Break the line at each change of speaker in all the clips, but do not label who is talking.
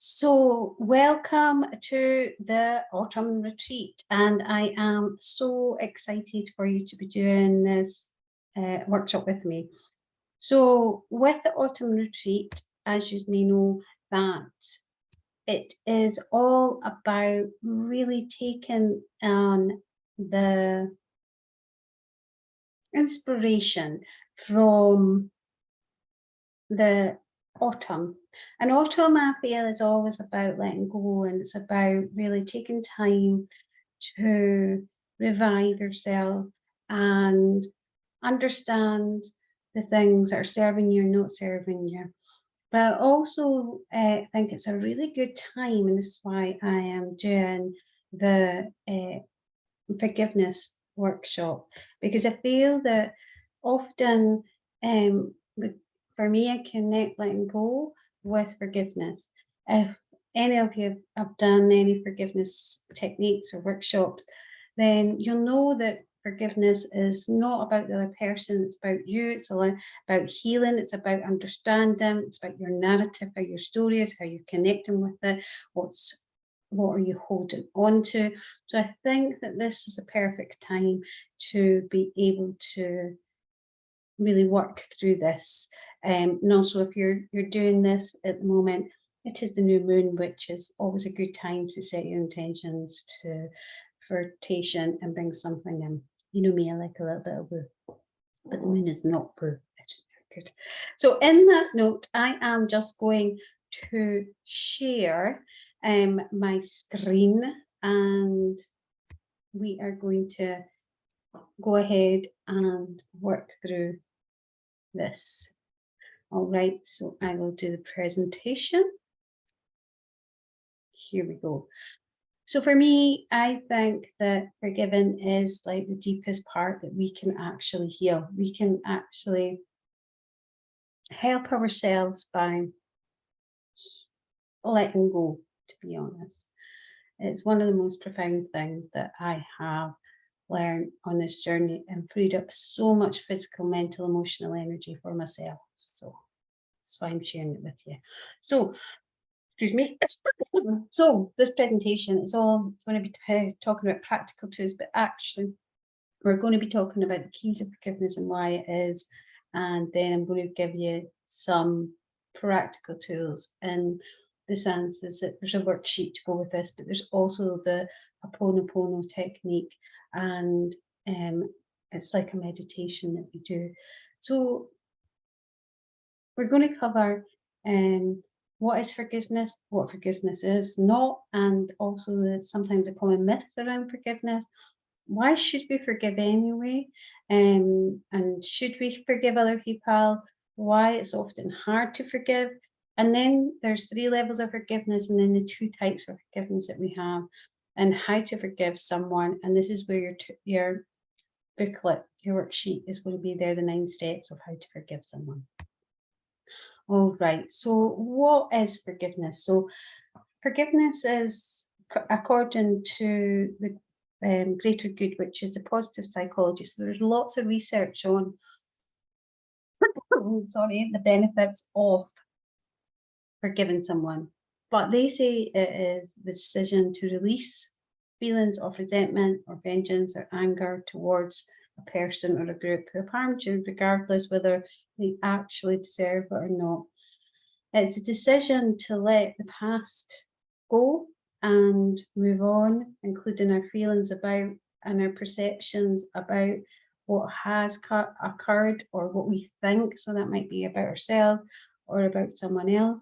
So welcome to the autumn retreat, and I am so excited for you to be doing this workshop with me. So with the autumn retreat, as you may know, that it is all about really taking on the inspiration from the autumn. And autumn, I feel, is always about letting go, and it's about really taking time to revive yourself and understand the things that are serving you and not serving you. But I also think it's a really good time, and this is why I am doing the forgiveness workshop, because I feel that often for me, I connect letting go with forgiveness. If any of you have done any forgiveness techniques or workshops, then you'll know that forgiveness is not about the other person, it's about you, it's about healing, it's about understanding, it's about your narrative, how your story is, how you're connecting with it, what are you holding on to. So I think that this is a perfect time to be able to really work through this. And also, if you're doing this at the moment, it is the new moon, which is always a good time to set your intentions to flirtation and bring something in. You know me, I like a little bit of woo, but the moon is not woo. It's very good. So in that note, I am just going to share my screen, and we are going to go ahead and work through this. All right, so I will do the presentation. Here we go. So for me, I think that forgiving is like the deepest part that we can actually heal. We can actually help ourselves by letting go, to be honest. It's one of the most profound things that I have learned on this journey, and freed up so much physical, mental, emotional energy for myself. So that's why I'm sharing it with you. So, excuse me. So this presentation is all going to be talking about practical tools, but actually we're going to be talking about the keys of forgiveness and why it is. And then I'm going to give you some practical tools. And the sense is that there's a worksheet to go with this, but there's also the Ho'oponopono technique, and it's like a meditation that we do. So we're going to cover what is forgiveness, what forgiveness is not, and also sometimes the common myths around forgiveness. Why should we forgive anyway? And should we forgive other people? Why it's often hard to forgive. And then there's 3 levels of forgiveness, and then the 2 types of forgiveness that we have, and how to forgive someone. And this is where your booklet, your worksheet is going to be there, the 9 steps of how to forgive someone. All right, so what is forgiveness? So forgiveness is, according to the greater good, which is a positive psychology. So there's lots of research on the benefits of forgiving someone, but they say it is the decision to release feelings of resentment or vengeance or anger towards a person or a group who have harmed you, regardless whether they actually deserve it or not. It's a decision to let the past go and move on, including our feelings about and our perceptions about what has occurred or what we think. So that might be about ourselves or about someone else.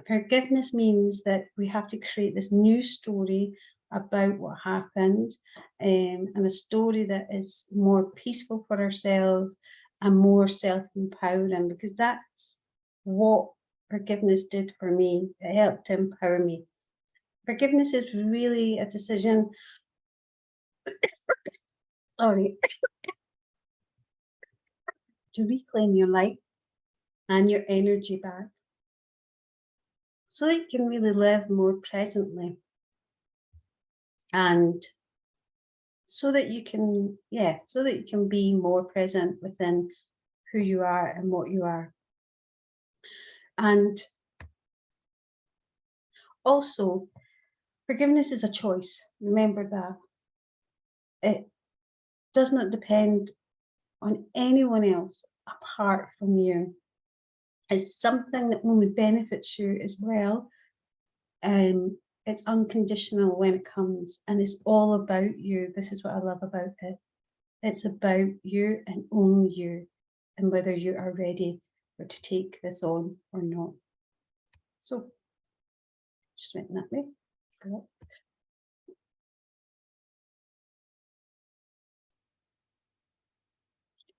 Forgiveness means that we have to create this new story about what happened, and a story that is more peaceful for ourselves and more self-empowering, because that's what forgiveness did for me. It helped to empower me. Forgiveness is really a decision to reclaim your life and your energy back, so that you can really live more presently, and so that you can be more present within who you are and what you are. And Also, forgiveness is a choice. Remember that. It does not depend on anyone else apart from you. It's something that only benefits you as well. It's unconditional when it comes, and it's all about you. This is what I love about it. It's about you and only you, and whether you are ready to take this on or not. So, just went that way. Go up.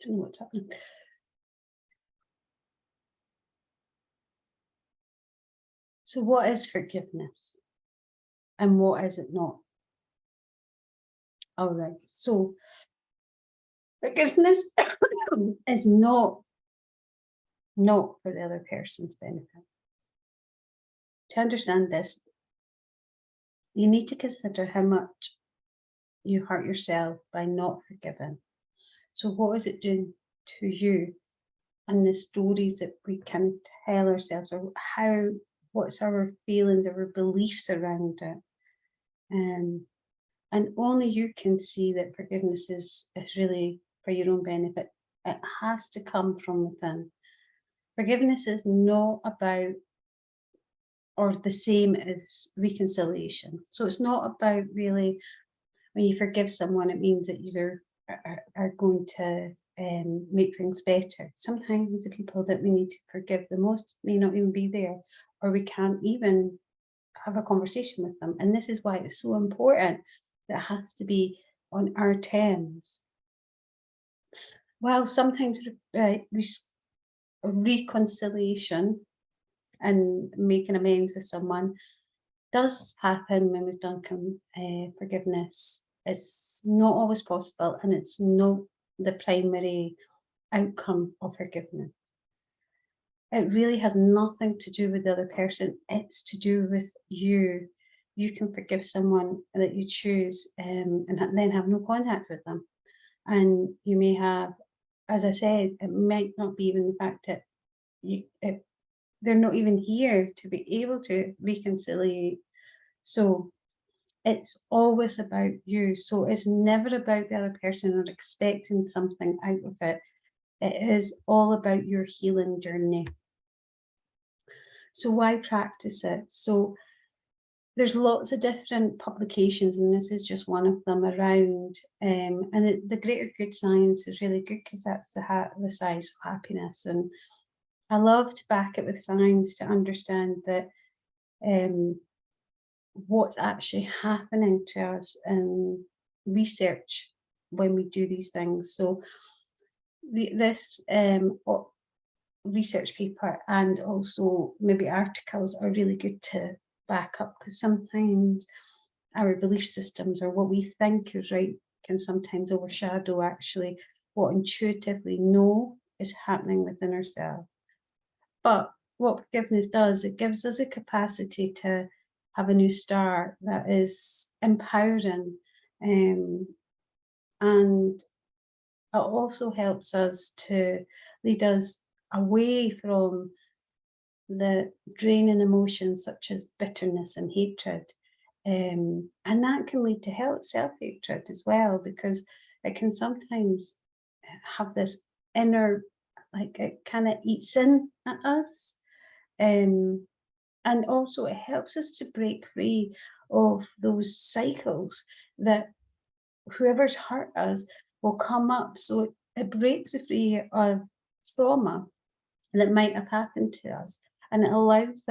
Don't know what's happening. So what is forgiveness? And what is it not? All right, so forgiveness is not for the other person's benefit. To understand this, you need to consider how much you hurt yourself by not forgiving. So what is it doing to you? And the stories that we can tell ourselves, or what's our feelings, our beliefs around it. And only you can see that forgiveness is really for your own benefit. It has to come from within. Forgiveness is not about or the same as reconciliation. So it's not about really, when you forgive someone, it means that you are going to make things better. Sometimes the people that we need to forgive the most may not even be there, or we can't even have a conversation with them. And this is why it's so important that it has to be on our terms. While sometimes reconciliation and making amends with someone does happen when we've done forgiveness, it's not always possible, and it's not the primary outcome of forgiveness. It really has nothing to do with the other person. It's to do with you. You can forgive someone that you choose and then have no contact with them. And you may have, as I said, it might not be even the fact that they're not even here to be able to reconcile. So it's always about you. So it's never about the other person or expecting something out of it. It is all about your healing journey. So why practice it? So there's lots of different publications, and this is just one of them around. And the greater good science is really good because that's the science of happiness. And I love to back it with science to understand that what's actually happening to us in research when we do these things. So this research paper and also maybe articles are really good to back up, because sometimes our belief systems or what we think is right can sometimes overshadow actually what intuitively know is happening within ourselves. But what forgiveness does, it gives us a capacity to have a new start that is empowering, and it also helps us to lead us away from the draining emotions such as bitterness and hatred. And that can lead to self-hatred as well, because it can sometimes have this inner, like it kind of eats in at us. And also it helps us to break free of those cycles that whoever's hurt us will come up. So it breaks free of trauma that might have happened to us, and it allows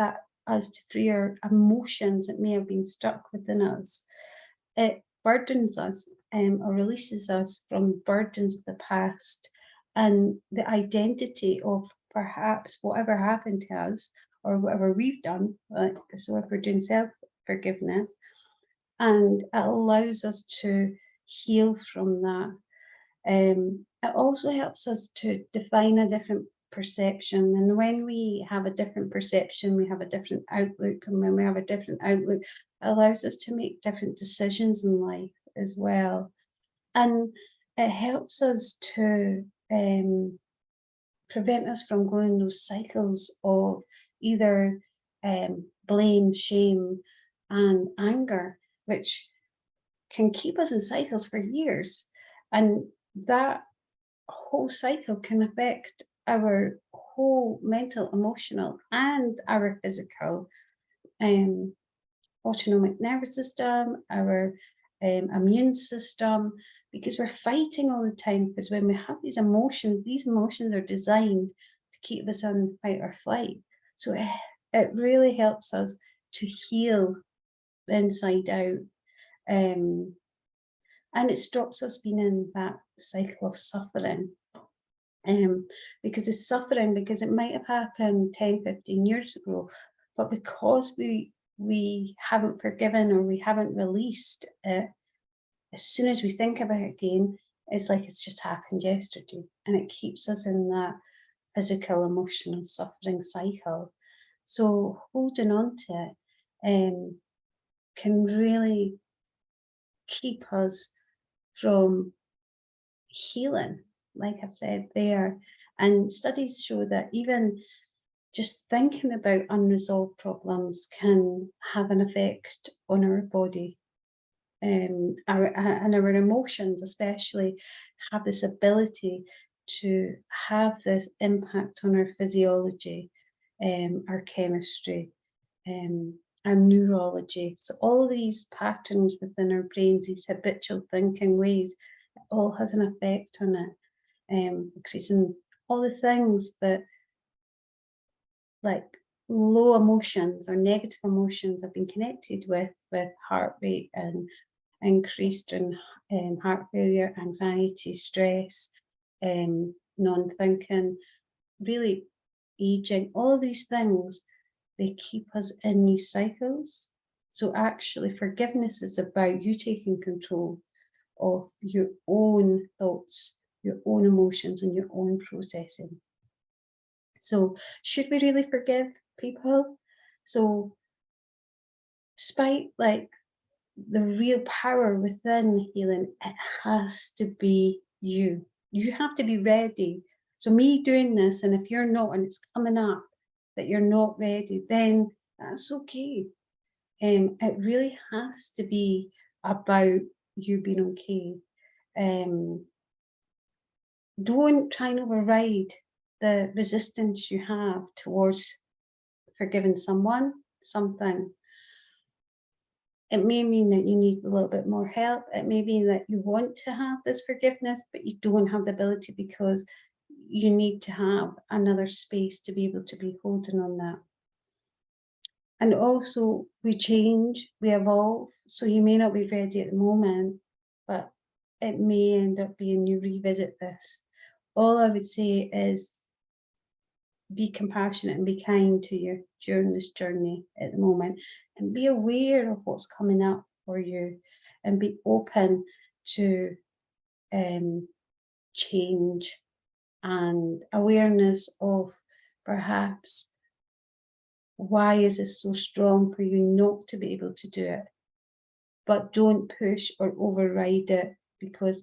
us to free our emotions that may have been stuck within us. It burdens us or releases us from burdens of the past and the identity of perhaps whatever happened to us or whatever we've done. So if we're doing self-forgiveness, and it allows us to heal from that. It also helps us to define a different perception, and when we have a different perception, we have a different outlook, and when we have a different outlook, it allows us to make different decisions in life as well. And it helps us to prevent us from going in those cycles of either blame, shame, and anger, which can keep us in cycles for years. And that whole cycle can affect our whole mental, emotional, and our physical autonomic nervous system, our immune system, because we're fighting all the time. Because when we have these emotions are designed to keep us on fight or flight. So it really helps us to heal inside out. And it stops us being in that cycle of suffering. Because it's suffering, because it might have happened 10, 15 years ago, but because we haven't forgiven or we haven't released it, as soon as we think about it again, it's like it's just happened yesterday, and it keeps us in that physical, emotional suffering cycle. So holding on to it can really keep us from healing, like I've said there. And studies show that even just thinking about unresolved problems can have an effect on our body. And our emotions especially have this ability to have this impact on our physiology, our chemistry, our neurology. So all these patterns within our brains, these habitual thinking ways, it all has an effect on it, increasing all the things that, like, low emotions or negative emotions have been connected with heart rate and increased in heart failure, anxiety, stress, non-thinking, really aging. All these things, they keep us in these cycles. So actually forgiveness is about you taking control of your own thoughts, your own emotions, and your own processing. So should we really forgive people? So despite like the real power within healing, it has to be you. You have to be ready. So me doing this, and if you're not, and it's coming up that you're not ready, then that's okay. It really has to be about you being okay. Don't try and override the resistance you have towards forgiving someone, something. It may mean that you need a little bit more help. It may mean that you want to have this forgiveness, but you don't have the ability because you need to have another space to be able to be holding on that. And also, we change, we evolve. So you may not be ready at the moment, but it may end up being you revisit this. All I would say is be compassionate and be kind to you during this journey at the moment, and be aware of what's coming up for you, and be open to change and awareness of perhaps why is this so strong for you not to be able to do it. But don't push or override it, because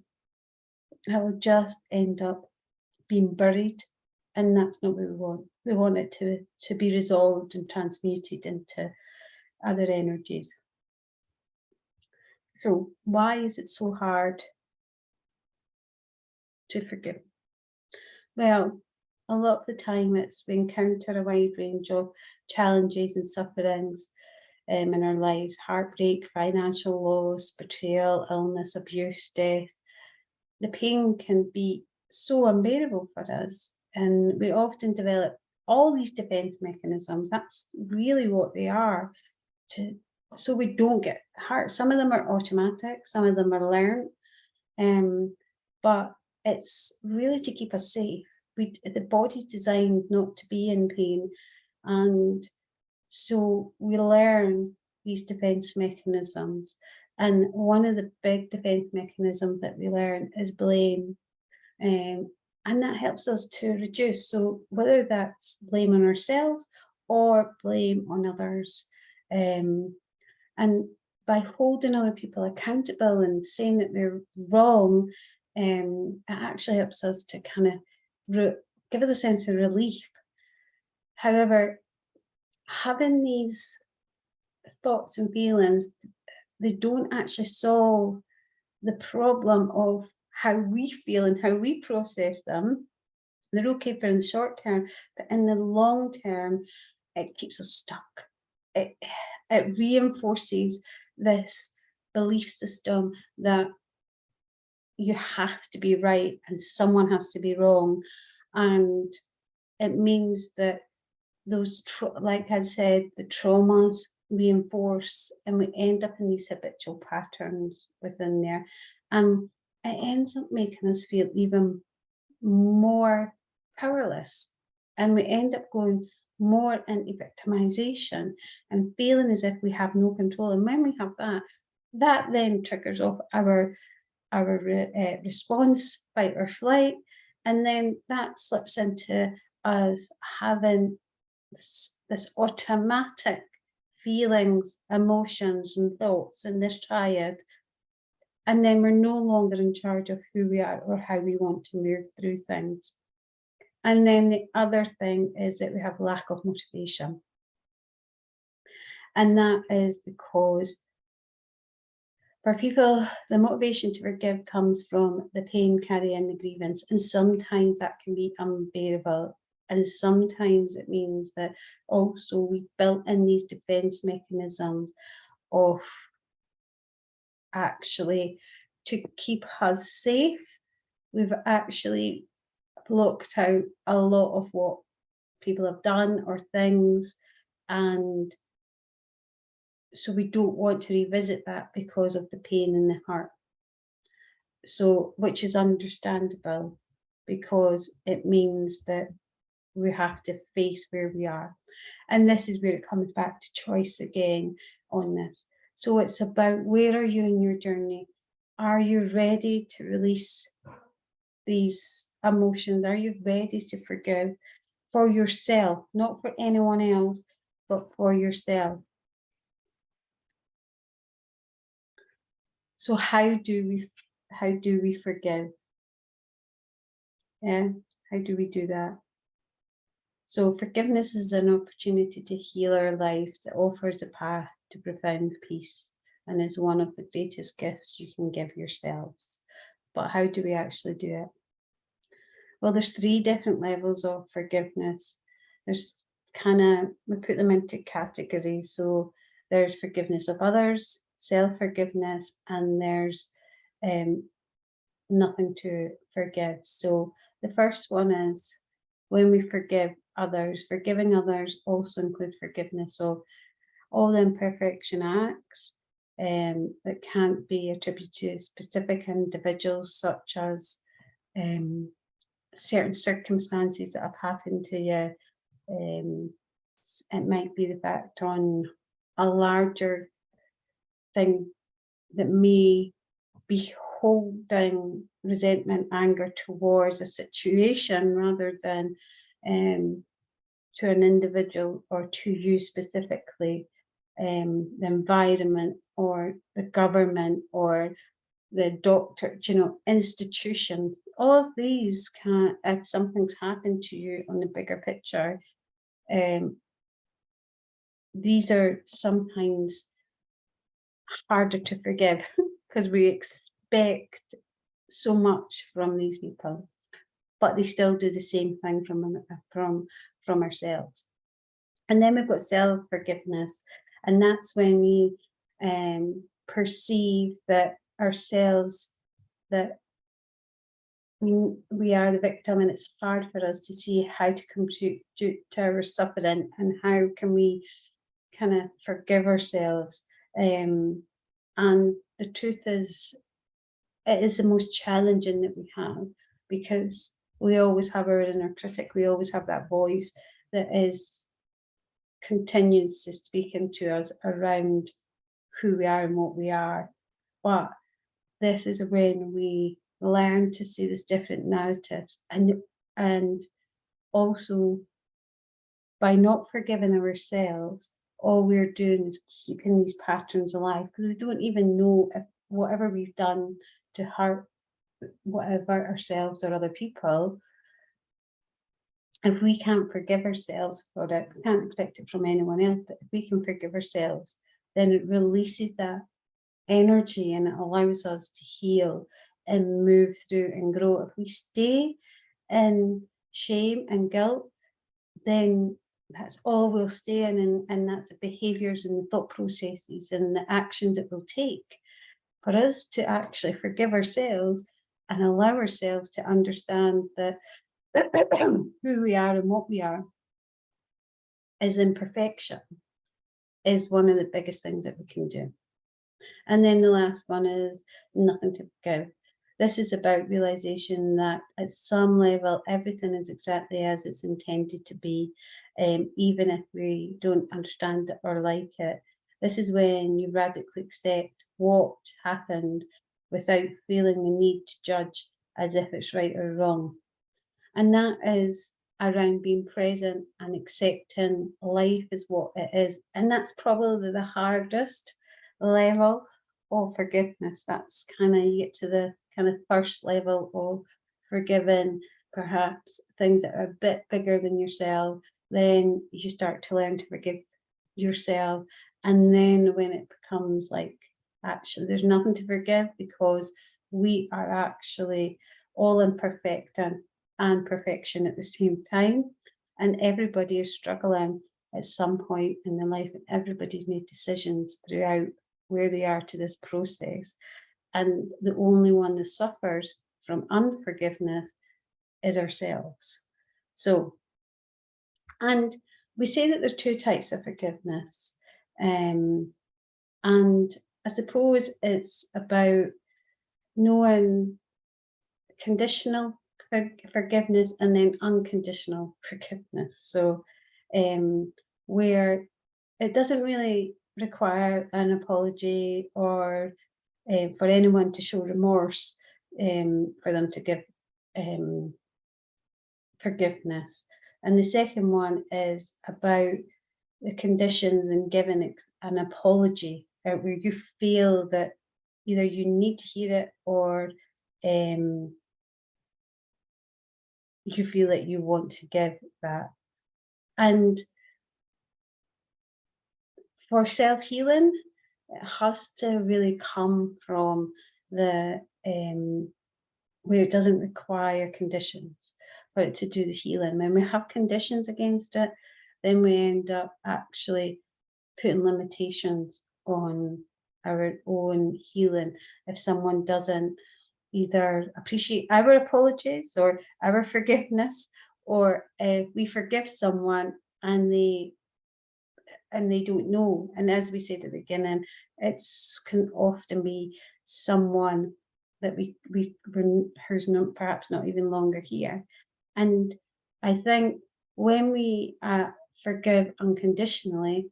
it will just end up being buried, and that's not what we want. We want it to be resolved and transmuted into other energies. So why is it so hard to forgive? Well, a lot of the time we encounter a wide range of challenges and sufferings in our lives: heartbreak, financial loss, betrayal, illness, abuse, death. The pain can be so unbearable for us, and we often develop all these defense mechanisms. That's really what they are, so we don't get hurt. Some of them are automatic, some of them are learned, but it's really to keep us safe. The body's designed not to be in pain, and so we learn these defense mechanisms. And one of the big defense mechanisms that we learn is blame. And that helps us to reduce. So whether that's blame on ourselves or blame on others. And by holding other people accountable and saying that they're wrong, it actually helps us to kind of give us a sense of relief. However, having these thoughts and feelings, they don't actually solve the problem of how we feel and how we process them. They're okay for in the short term, but in the long term, it keeps us stuck. It reinforces this belief system that you have to be right and someone has to be wrong. And it means that those, like I said, the traumas reinforce, and we end up in these habitual patterns within there. And it ends up making us feel even more powerless. And we end up going more into victimization and feeling as if we have no control. And when we have that, that then triggers off our response, fight or flight. And then that slips into us having this automatic feelings, emotions and thoughts in this triad. And then we're no longer in charge of who we are or how we want to move through things. And then the other thing is that we have lack of motivation. And that is because for people, the motivation to forgive comes from the pain carrying the grievance. And sometimes that can be unbearable. And sometimes it means that also we built in these defense mechanisms of actually to keep us safe. We've actually blocked out a lot of what people have done or things, and so we don't want to revisit that because of the pain and the hurt. So, which is understandable, because it means that we have to face where we are. And this is where it comes back to choice again on this. So it's about, where are you in your journey? Are you ready to release these emotions? Are you ready to forgive for yourself, not for anyone else, but for yourself? So how do we forgive? Yeah, how do we do that? So forgiveness is an opportunity to heal our lives. It offers a path to profound peace and is one of the greatest gifts you can give yourselves. But how do we actually do it? Well, there's 3 different levels of forgiveness. There's we put them into categories. So there's forgiveness of others, self-forgiveness, and there's nothing to forgive. So the first one is when we forgive others. Forgiving others also includes forgiveness of all the imperfection acts that can't be attributed to specific individuals, such as certain circumstances that have happened to you. It might be the fact on a larger thing that may be holding resentment, anger towards a situation rather than to an individual or to you specifically, the environment or the government or the doctor, institutions. All of these can, if something's happened to you on the bigger picture, these are sometimes harder to forgive because we expect so much from these people, but they still do the same thing from ourselves. And then we've got self-forgiveness, and that's when we perceive that ourselves, that we are the victim, and it's hard for us to see how to come to our suffering and how can we kind of forgive ourselves. And the truth is, it is the most challenging that we have, because we always have our inner critic. We always have that voice that is continues to speaking to us around who we are and what we are. But this is when we learn to see these different narratives, and also by not forgiving ourselves, all we're doing is keeping these patterns alive, because we don't even know if whatever we've done to hurt whatever ourselves or other people, if we can't forgive ourselves for it, we can't expect it from anyone else, but if we can forgive ourselves, then it releases that energy and it allows us to heal and move through and grow. If we stay in shame and guilt, then that's all we'll stay in, and that's the behaviours and the thought processes and the actions it will take for us to actually forgive ourselves and allow ourselves to understand that who we are and what we are is imperfection is one of the biggest things that we can do. And then the last one is nothing to forgive. This is about realization that at some level, everything is exactly as it's intended to be, even if we don't understand it or like it. This is when you radically accept what happened without feeling the need to judge as if it's right or wrong. And that is around being present and accepting life is what it is. And that's probably the hardest level of forgiveness. That's kind of, you get to the kind of first level of forgiving perhaps things that are a bit bigger than yourself. Then you start to learn to forgive yourself. And then when it becomes like, actually, there's nothing to forgive because we are actually all imperfect and perfection at the same time. And everybody is struggling at some point in their life, and everybody's made decisions throughout where they are to this process. And the only one that suffers from unforgiveness is ourselves. So, and we say that there's two types of forgiveness. And I suppose it's about knowing conditional forgiveness and then unconditional forgiveness. So where it doesn't really require an apology or for anyone to show remorse for them to give forgiveness. And the second one is about the conditions and giving an apology where you feel that either you need to hear it or you feel that you want to give that. And for self-healing, it has to really come from the where it doesn't require conditions for it to do the healing. When we have conditions against it, then we end up actually putting limitations on our own healing. If someone doesn't either appreciate our apologies or our forgiveness, or if we forgive someone and they don't know, and as we said at the beginning, it's can often be someone that who's not, perhaps not even longer here. And I think when we forgive unconditionally,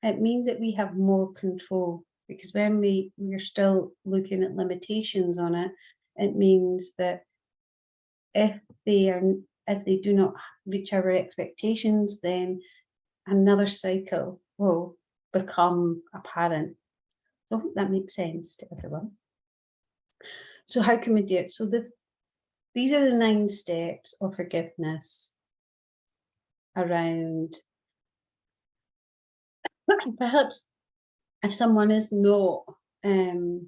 it means that we have more control, because when we're still looking at limitations on it, it means that if they do not reach our expectations, then another cycle will become apparent. So I hope that makes sense to everyone. So how can we do it? So these are the 9 steps of forgiveness around perhaps if someone is not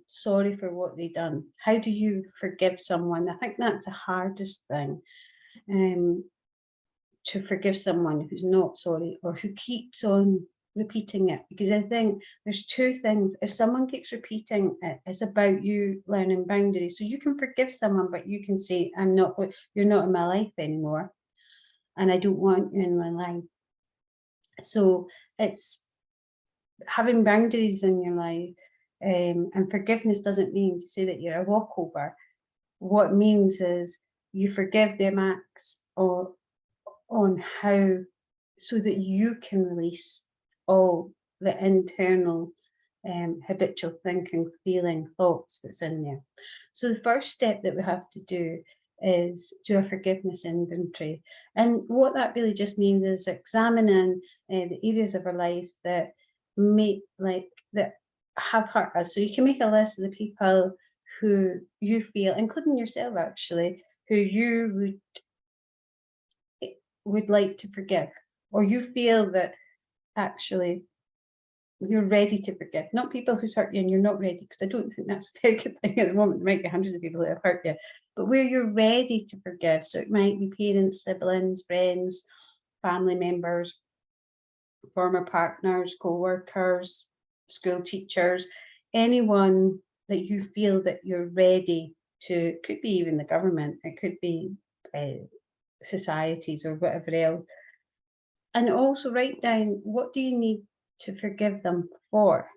sorry for what they've done. How do you forgive someone? I think that's the hardest thing, to forgive someone who's not sorry or who keeps on repeating it. Because I think there's 2 things. If someone keeps repeating it, it's about you learning boundaries. So you can forgive someone, but you can say, you're not in my life anymore, and I don't want you in my life. So it's having boundaries in your life. And forgiveness doesn't mean to say that you're a walkover. What it means is you forgive them acts on how, so that you can release all the internal habitual thinking, feeling, thoughts that's in there. So the first step that we have to do is do a forgiveness inventory. And what that really just means is examining the areas of our lives that that have hurt us. So you can make a list of the people who you feel, including yourself actually, who you would like to forgive, or you feel that actually you're ready to forgive, not people who's hurt you and you're not ready, because I don't think that's a very good thing at the moment. There might be hundreds of people who have hurt you, but where you're ready to forgive. So it might be parents, siblings, friends, family members, former partners, co-workers, school teachers, anyone that you feel that you're ready to, it could be even the government, it could be societies or whatever else. And also write down, what do you need to forgive them for?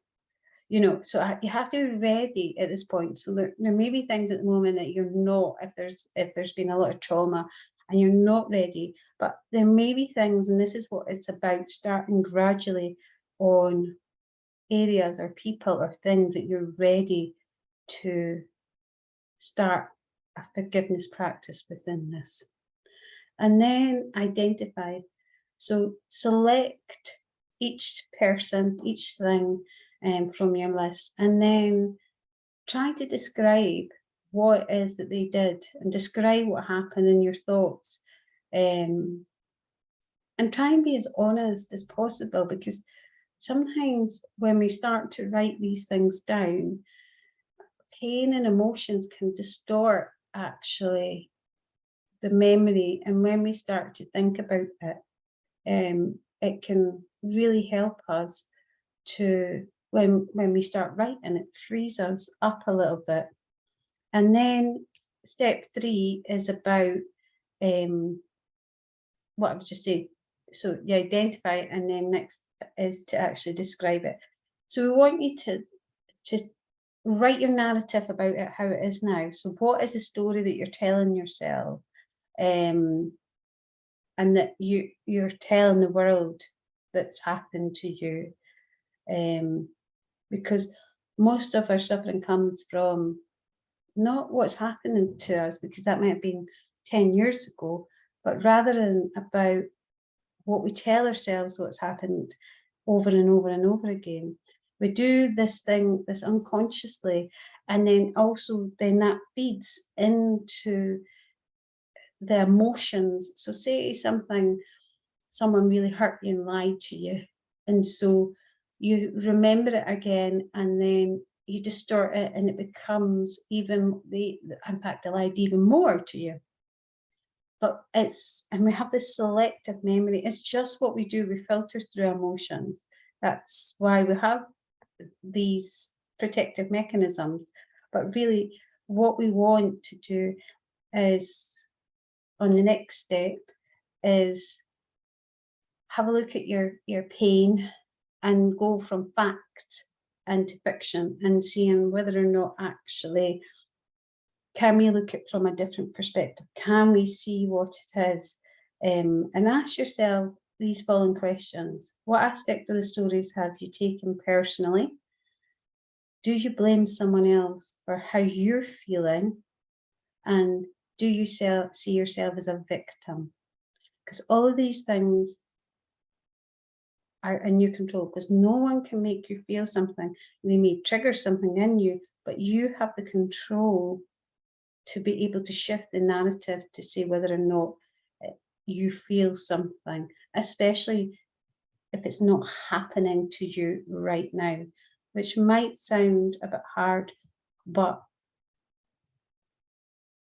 You know, so you have to be ready at this point. So there may be things at the moment that you're not, if there's been a lot of trauma and you're not ready, but there may be things, and this is what it's about, starting gradually on areas or people or things that you're ready to start a forgiveness practice within this. And then identify. So select each person, each thing from your list, and then try to describe what it is that they did, and describe what happened in your thoughts, and try and be as honest as possible, because sometimes when we start to write these things down, pain and emotions can distort actually the memory, and when we start to think about it, it can really help us to, when we start writing, it frees us up a little bit. And then step 3 is about what I was just saying. So you identify it, and then next is to actually describe it. So we want you to write your narrative about it, how it is now. So what is the story that you're telling yourself? And that you're telling the world that's happened to you. Because most of our suffering comes from not what's happening to us, because that might have been 10 years ago, but rather than about what we tell ourselves what's happened over and over and over again. We do this thing, this unconsciously, and then also then that feeds into the emotions. So say someone really hurt you and lied to you, and so you remember it again, and then you distort it, and it becomes even in fact, they lied even more to you. But and we have this selective memory. It's just what we do. We filter through emotions. That's why we have these protective mechanisms. But really, what we want to do is, on the next step, is have a look at your pain and go from fact into fiction, and seeing whether or not actually, can we look at it from a different perspective? Can we see what it is? And ask yourself these following questions. What aspect of the stories have you taken personally? Do you blame someone else for how you're feeling? And do you see yourself as a victim? Because all of these things are in your control, because no one can make you feel something. They may trigger something in you, but you have the control to be able to shift the narrative to say whether or not you feel something, especially if it's not happening to you right now, which might sound a bit hard, but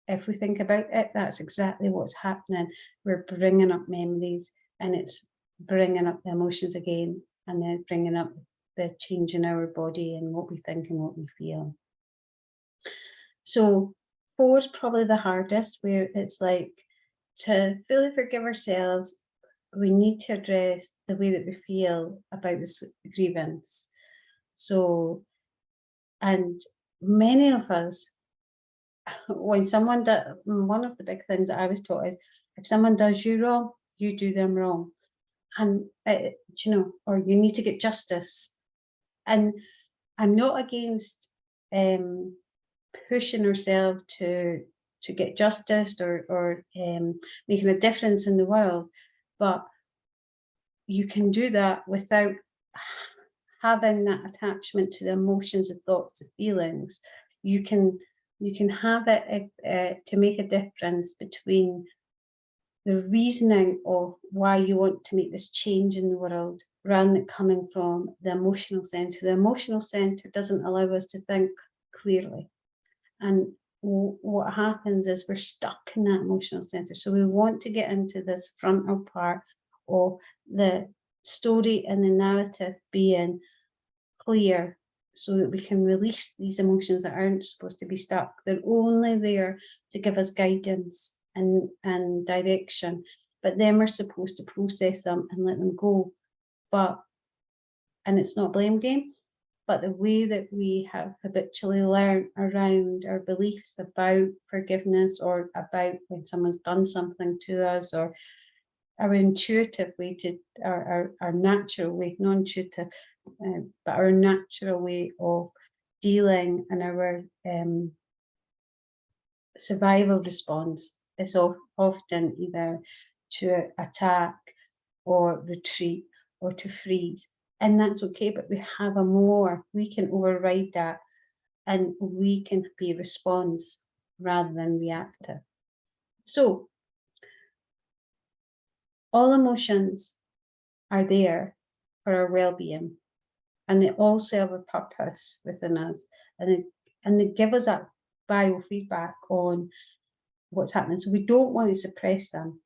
if we think about it, that's exactly what's happening. We're bringing up memories, and it's bringing up the emotions again, and then bringing up the change in our body and what we think and what we feel. So 4 is probably the hardest, where it's like, to fully forgive ourselves, we need to address the way that we feel about this grievance. So, and many of us, when someone does, one of the big things that I was taught is, if someone does you wrong, you do them wrong. And, you know, or you need to get justice. And I'm not against pushing ourselves to get justice or making a difference in the world, but you can do that without having that attachment to the emotions and thoughts and feelings. You can have it to make a difference between the reasoning of why you want to make this change in the world, rather than coming from the emotional centre. The emotional centre doesn't allow us to think clearly. And what happens is we're stuck in that emotional centre. So we want to get into this frontal part of the story and the narrative being clear, so that we can release these emotions that aren't supposed to be stuck. They're only there to give us guidance and direction, but then we're supposed to process them and let them go. And it's not blame game, but the way that we have habitually learned around our beliefs about forgiveness, or about when someone's done something to us, or our intuitive way to, our natural way, non-intuitive, but our natural way of dealing, and our survival response is often either to attack or retreat or to freeze. And that's okay, but we have a more, we can override that, and we can be response rather than reactive. So all emotions are there for our well-being, and they all serve a purpose within us, and they give us that biofeedback on what's happening. So we don't want to suppress them,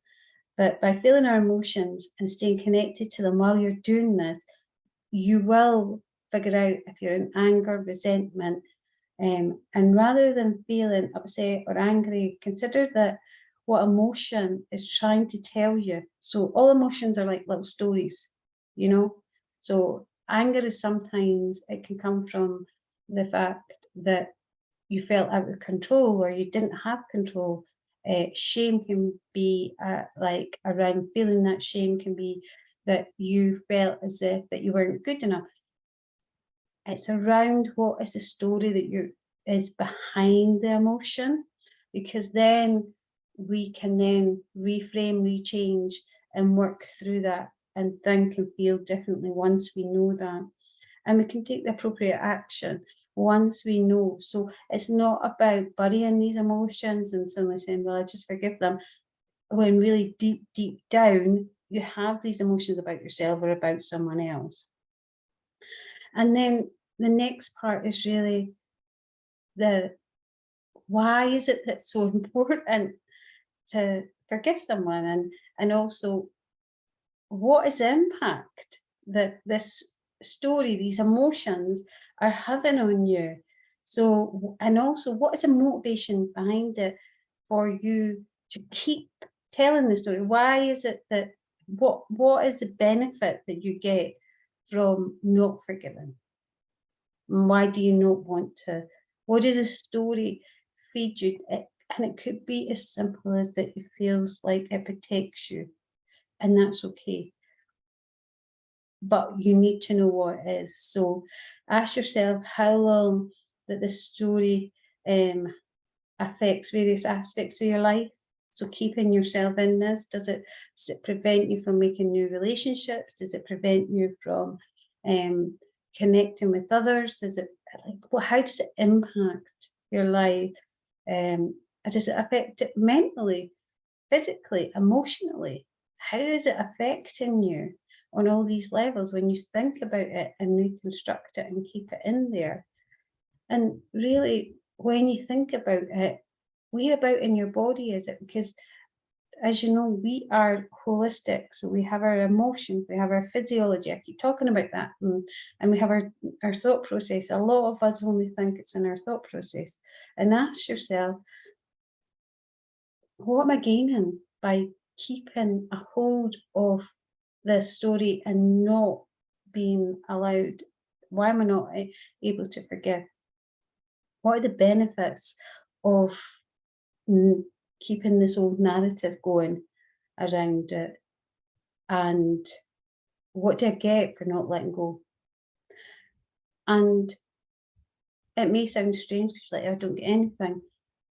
but by feeling our emotions and staying connected to them while you're doing this, you will figure out if you're in anger, resentment, and rather than feeling upset or angry, consider that what emotion is trying to tell you. So all emotions are like little stories, you know. So anger is sometimes, it can come from the fact that you felt out of control, or you didn't have control. Shame can be like around feeling that shame can be that you felt as if that you weren't good enough. It's around what is the story that is behind the emotion, because then we can then reframe, rechange, and work through that and think and feel differently once we know that. And we can take the appropriate action once we know. So it's not about burying these emotions and suddenly saying, well, I just forgive them, when really deep down, you have these emotions about yourself or about someone else. And then the next part is really why is it that's so important to forgive someone, and also what is the impact that this story, these emotions are having on you. So, and also what is the motivation behind it for you to keep telling the story? Why is it that, what is the benefit that you get from not forgiving? And why do you not want to? What does the story feed you? And it could be as simple as that it feels like it protects you, and that's okay. But you need to know what it is. So ask yourself how long that this story affects various aspects of your life. So keeping yourself in this, does it prevent you from making new relationships? Does it prevent you from connecting with others? Does it, like, well, how does it impact your life? Does it affect it mentally, physically, emotionally? How is it affecting you on all these levels when you think about it and reconstruct it and keep it in there? And really, when you think about it, whereabout in your body is it? Because as you know, we are holistic. So we have our emotions, we have our physiology. I keep talking about that. And we have our thought process. A lot of us only think it's in our thought process. And ask yourself, what am I gaining by keeping a hold of this story and not being allowed? Why am I not able to forgive? What are the benefits of keeping this old narrative going around it? And what do I get for not letting go? And it may sound strange, because like, I don't get anything,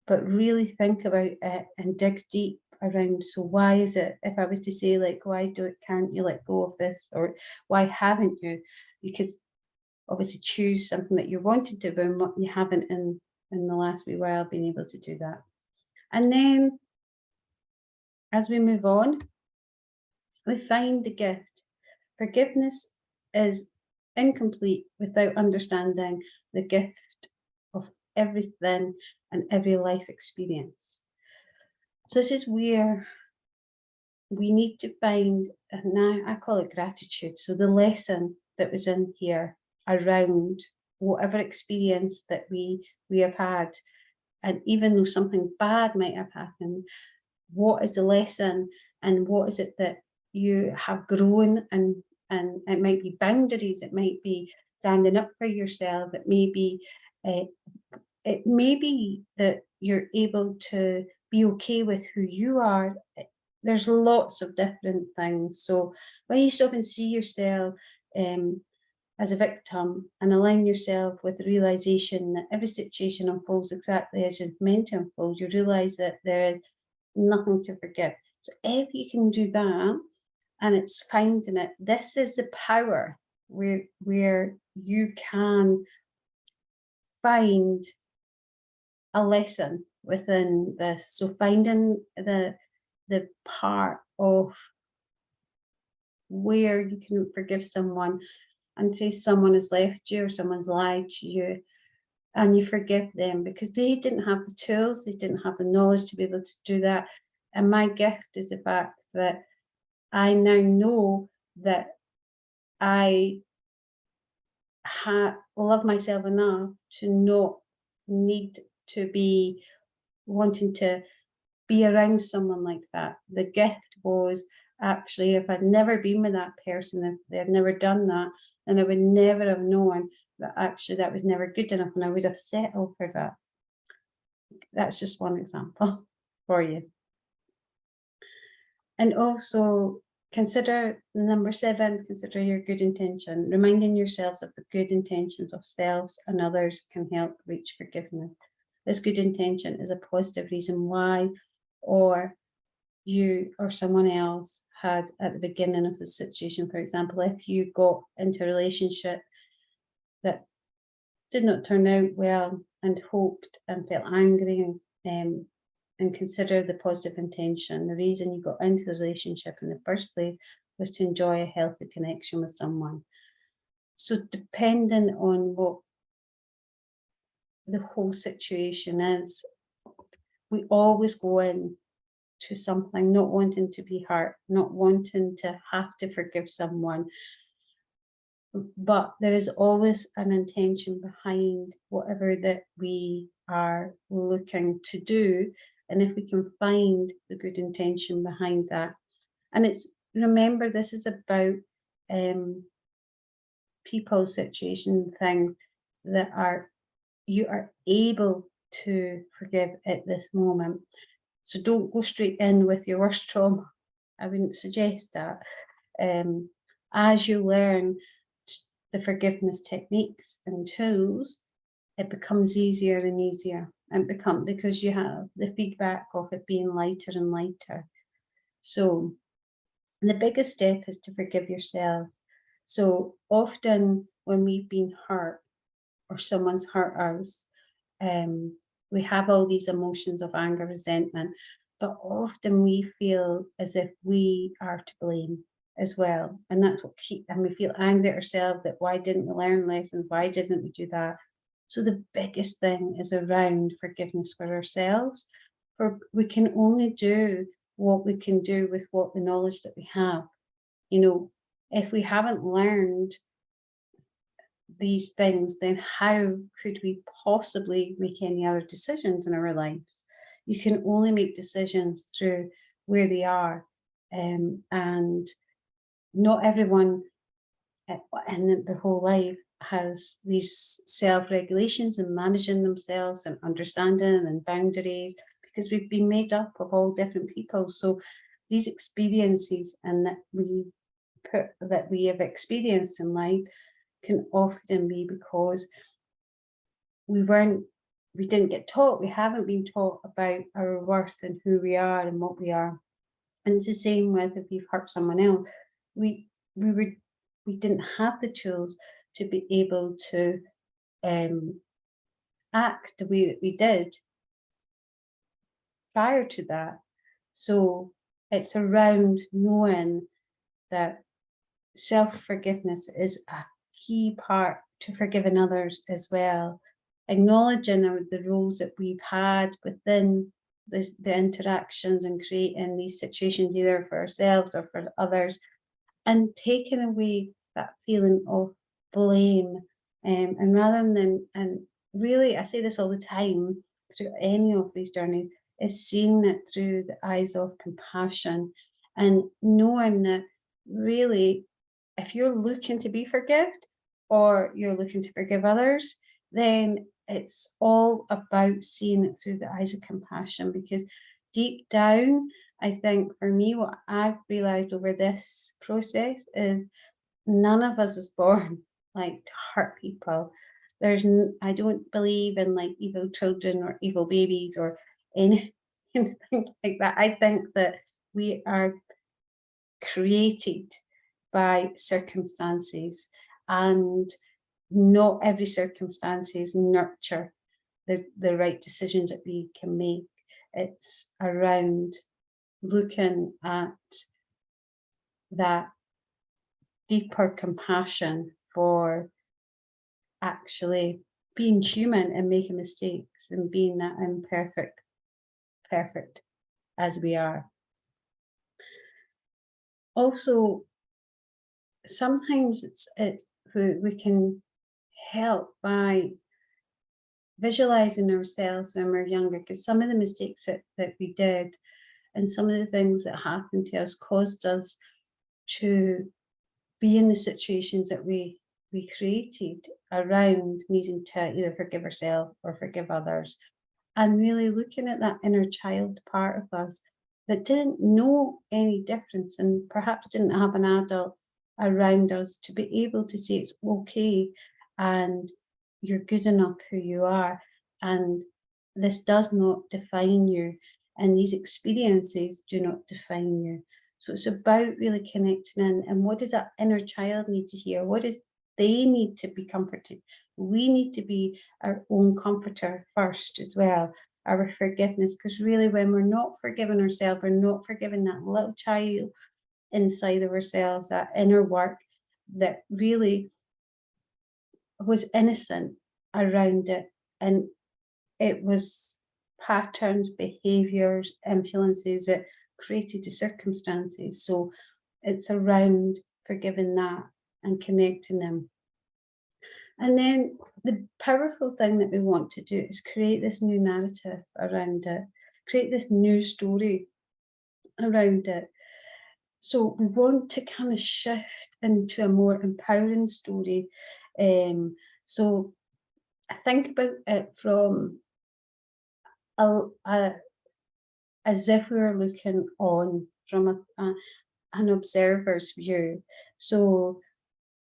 but really think about it and dig deep around. So why is it, if I was to say, like, why can't you let go of this, or why haven't you? Because obviously choose something that you wanted to, but you haven't in the last wee while been able to do that. And then as we move on, we find the gift. Forgiveness is incomplete without understanding the gift of everything and every life experience. So this is where we need to find, and now I call it gratitude. So the lesson that was in here around whatever experience that we have had, and even though something bad might have happened, what is the lesson and what is it that you have grown, and it might be boundaries, it might be standing up for yourself, it may be that you're able to be okay with who you are. There's lots of different things. So when you stop and see yourself as a victim and align yourself with the realization that every situation unfolds exactly as it's meant to unfold, you realize that there is nothing to forgive. So if you can do that, and it's finding it, this is the power where you can find a lesson within this. So finding the part of where you can forgive someone, and say someone has left you or someone's lied to you, and you forgive them because they didn't have the tools, they didn't have the knowledge to be able to do that. And my gift is the fact that I now know that I love myself enough to not need to be wanting to be around someone like that. The gift was actually, if I'd never been with that person, if they'd never done that, then I would never have known that actually that was never good enough, and I would have settled for that. That's just one example for you. And also consider number 7, consider your good intention. Reminding yourselves of the good intentions of selves and others can help reach forgiveness. This good intention is a positive reason why, or you or someone else had at the beginning of the situation. For example, if you got into a relationship that did not turn out well and hoped and felt angry, and consider the positive intention. The reason you got into the relationship in the first place was to enjoy a healthy connection with someone. So depending on what the whole situation is, we always go in to something not wanting to be hurt, not wanting to have to forgive someone. But there is always an intention behind whatever that we are looking to do. And if we can find the good intention behind that, and it's, remember, this is about people, situation, things that you are able to forgive at this moment. So don't go straight in with your worst trauma. I wouldn't suggest that. As you learn the forgiveness techniques and tools, it becomes easier and easier, and because you have the feedback of it being lighter and lighter. So the biggest step is to forgive yourself. So often when we've been hurt or someone's hurt us, we have all these emotions of anger, resentment, but often we feel as if we are to blame as well. And that's what and we feel angry at ourselves that why didn't we learn lessons? Why didn't we do that? So the biggest thing is around forgiveness for ourselves. For we can only do what we can do with what the knowledge that we have. You know, if we haven't learned these things, then how could we possibly make any other decisions in our lives? You can only make decisions through where they are, and not everyone in their whole life has these self-regulations and managing themselves and understanding and boundaries, because we've been made up of all different people. So these experiences and that we have experienced in life can often be because we didn't get taught, we haven't been taught about our worth and who we are and what we are. And it's the same with if you've hurt someone else. We didn't have the tools to be able to act the way that we did prior to that. So it's around knowing that self-forgiveness is a key part to forgiving others as well. Acknowledging the roles that we've had within the interactions and creating these situations, either for ourselves or for others, and taking away that feeling of blame. And rather than, and really, I say this all the time through any of these journeys, is seeing it through the eyes of compassion and knowing that really, if you're looking to be forgived or you're looking to forgive others, then it's all about seeing it through the eyes of compassion, because deep down, I think for me, what I've realized over this process is none of us is born like to hurt people. I don't believe in like evil children or evil babies or anything like that. I think that we are created by circumstances, and not every circumstances nurture the right decisions that we can make. It's around looking at that deeper compassion for actually being human and making mistakes and being that imperfect, perfect as we are. Also, sometimes we can help by visualizing ourselves when we're younger, because some of the mistakes that we did and some of the things that happened to us caused us to be in the situations that we created around needing to either forgive ourselves or forgive others, and really looking at that inner child part of us that didn't know any difference and perhaps didn't have an adult around us to be able to say it's okay and you're good enough who you are, and this does not define you, and these experiences do not define you. So it's about really connecting in, and what does that inner child need to hear? What does they need to be comforted? We need to be our own comforter first as well, our forgiveness, because really when we're not forgiving ourselves, we're not forgiving that little child inside of ourselves, that inner work that really was innocent around it, and it was patterns, behaviours, influences that created the circumstances. So it's around forgiving that and connecting them. And then the powerful thing that we want to do is create this new narrative around it, create this new story around it. So we want to kind of shift into a more empowering story. So I think about it from as if we were looking on from an observer's view. So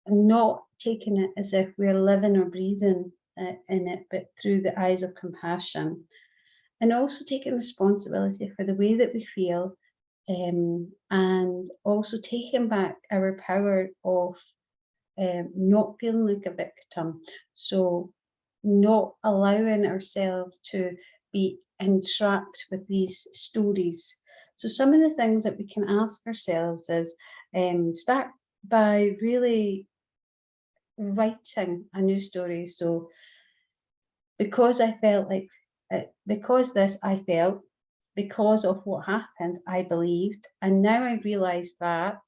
not taking it as if we're living or breathing in it, but through the eyes of compassion. And also taking responsibility for the way that we feel, and also taking back our power of not feeling like a victim. So not allowing ourselves to be entrapped with these stories. So some of the things that we can ask ourselves is start by really writing a new story. So because I felt like, because this I felt, because of what happened, I believed, and now I realise that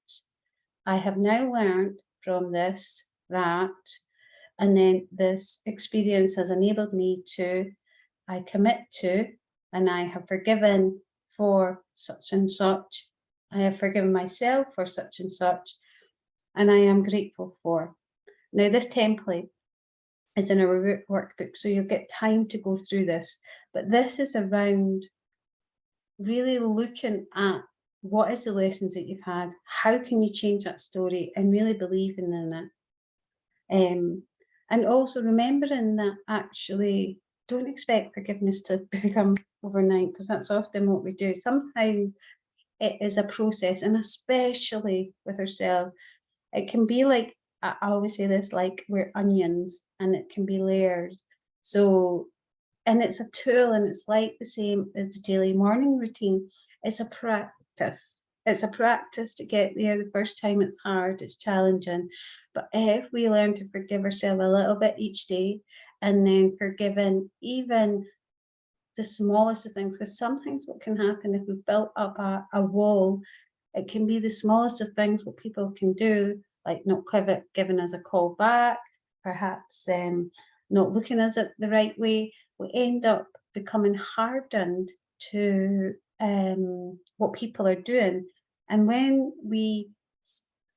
I have now learned from this that, and then this experience has enabled me to, I commit to, and I have forgiven for such and such. I have forgiven myself for such and such, and I am grateful for. Now, this template is in our workbook, so you'll get time to go through this, but this is around really looking at what is the lessons that you've had, how can you change that story, and really believing in it. And also remembering that actually don't expect forgiveness to become overnight, because that's often what we do. Sometimes it is a process, and especially with ourselves, it can be like, I always say this, like we're onions and it can be layers. So, and it's a tool, and it's like the same as the daily morning routine. It's a practice. It's a practice to get there. The first time it's hard, it's challenging. But if we learn to forgive ourselves a little bit each day, and then forgiving even the smallest of things, because sometimes what can happen if we've built up a wall, it can be the smallest of things what people can do, like not giving us a call back, perhaps not looking at us the right way. We end up becoming hardened to what people are doing. And when we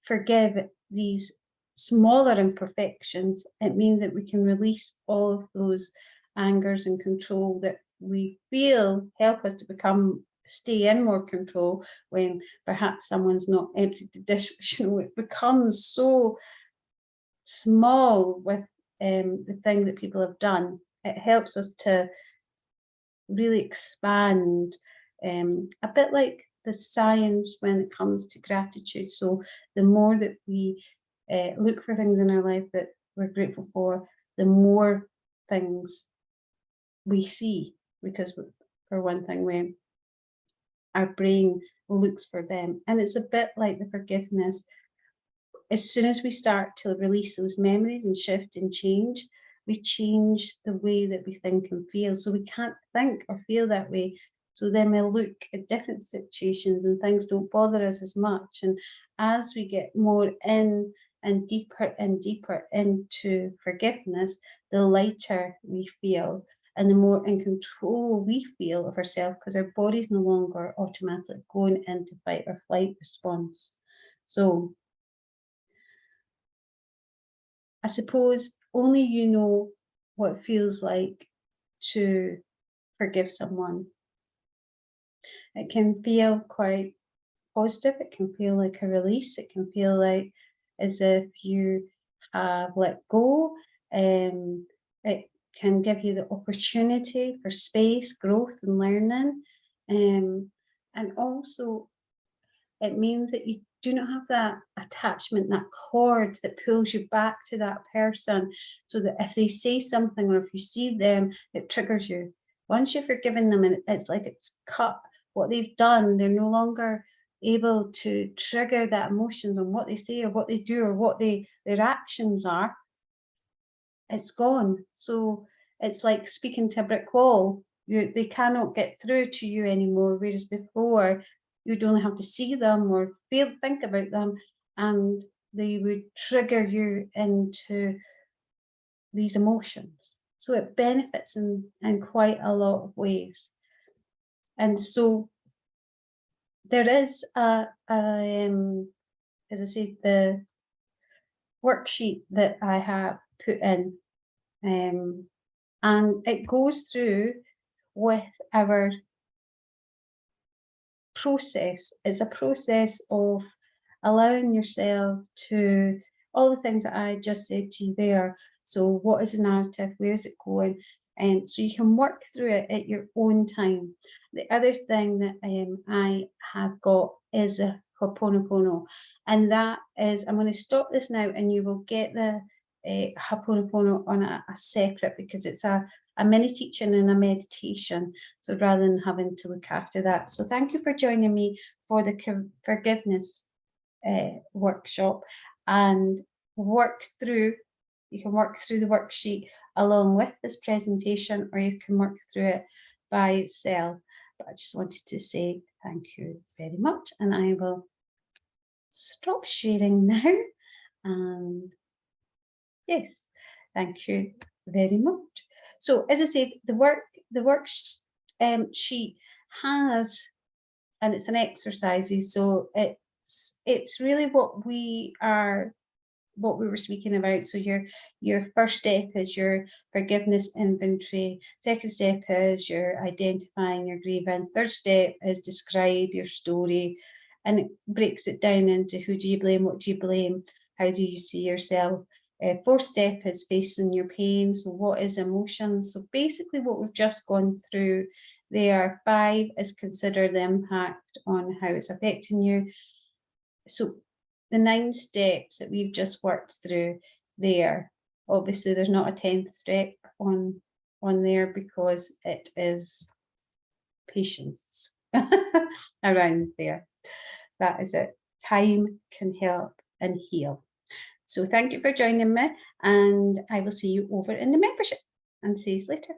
forgive these smaller imperfections, it means that we can release all of those angers and control that we feel help us to stay in more control when perhaps someone's not emptied the dishwasher. You know, it becomes so small with the thing that people have done. It helps us to really expand, a bit like the science when it comes to gratitude. So the more that we look for things in our life that we're grateful for, the more things we see, because for one thing, when our brain looks for them, and it's a bit like the forgiveness. As soon as we start to release those memories and shift and change, we change the way that we think and feel. So we can't think or feel that way. So then we look at different situations and things don't bother us as much. And as we get more in and deeper into forgiveness, the lighter we feel and the more in control we feel of ourselves, because our body's no longer automatically going into fight or flight response. So I suppose only you know what it feels like to forgive someone. It can feel quite positive. It can feel like a release. It can feel like as if you have let go. It can give you the opportunity for space, growth and learning. And also it means that you do not have that attachment, that cord that pulls you back to that person, so that if they say something or if you see them, it triggers you. Once you've forgiven them and it's like it's cut what they've done, they're no longer able to trigger that emotions on what they say or what they do or what their actions are. It's gone. So it's like speaking to a brick wall. They cannot get through to you anymore, whereas before you'd only have to see them or think about them, and they would trigger you into these emotions. So it benefits in quite a lot of ways. And so there is as I said, the worksheet that I have put in, and it goes through with our process. It's a process of allowing yourself to, all the things that I just said to you there. So what is the narrative? Where is it going? And so you can work through it at your own time. The other thing that I have got is a Ho'oponopono, and that is, I'm going to stop this now and you will get the Ho'oponopono on a separate, because it's a mini teaching and a meditation, so rather than having to look after that. So thank you for joining me for the forgiveness workshop, and you can work through the worksheet along with this presentation, or you can work through it by itself. But I just wanted to say thank you very much, and I will stop sharing now. And yes, thank you very much. So as I said, the worksheet has, and it's an exercises, so it's really what we were speaking about. So your first step is your forgiveness inventory. Second step is your identifying your grievance. Third step is describe your story, and it breaks it down into who do you blame, what do you blame, how do you see yourself. Fourth step is facing your pain. So what is emotions? So basically what we've just gone through there. 5 is consider the impact on how it's affecting you. So the 9 steps that we've just worked through there, obviously there's not a 10th step on there because it is patience around there. That is it. Time can help and heal. So thank you for joining me, and I will see you over in the membership, and see you later.